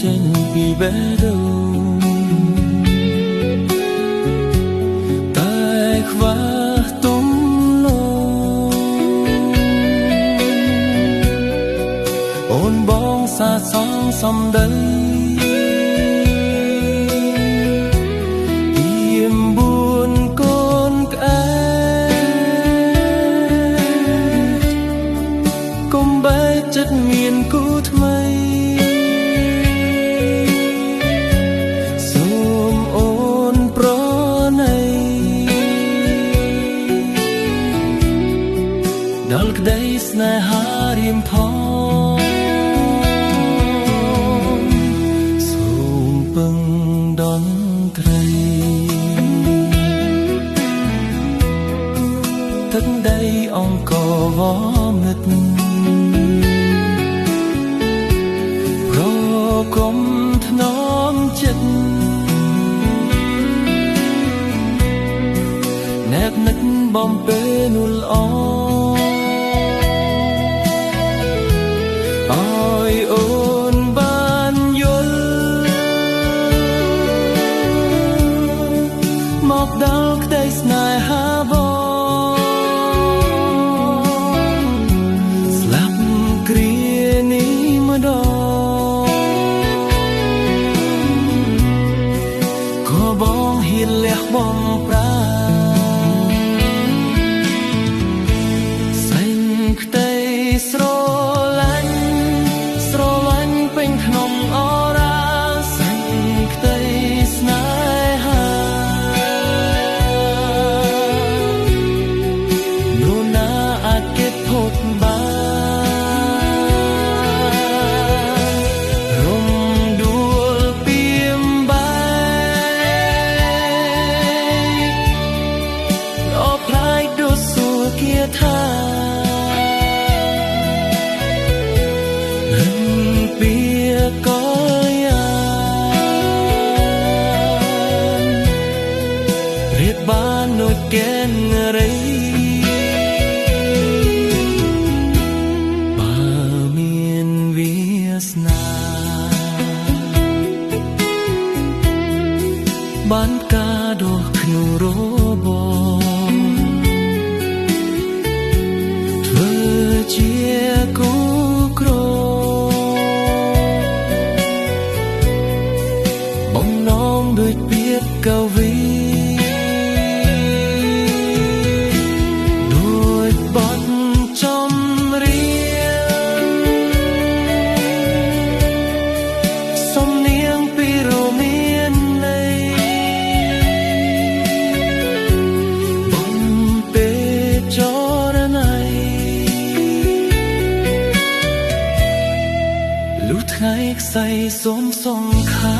ចេញពីបេះដូងតែខ្វះទំនោរអូនបងសាសងសំដី9 កូនក្អែកកុំបែកចិត្តមានគូថ្មីដល់ក្តីស្នេហារៀមផងសូមពឹងដន្ត្រីទឹកដីអង្គរវមិត្តប្រគំថ្នមចិត្តណែបនឹកបំពេលនោះល្អឲ្យអូនបានយល់មកដល់ក្តីស្នេហាបងស្លាប់គ្រានេះម្ដងក៏បងហ៊ានលះបង់ប្រាសេញក្តីស្រឡាញ់ពេញក្នុងអរាសេញក្តីស្នេហានោះណាអាចគេភពបានរំដួលពីមបែកដល់ផ្លាយដូចសួរគាថាក៏រៀបបានដូចកេនរីបើមានវាសនាបានការដូចក្នុងរបបធ្វើជាគូក្រដូចពាក្យកវីដូចបទចម្រៀងសំនៀងពីរមានន័យបំពេចរណៃលុះថ្ងៃខ្សែសូមសង្ខា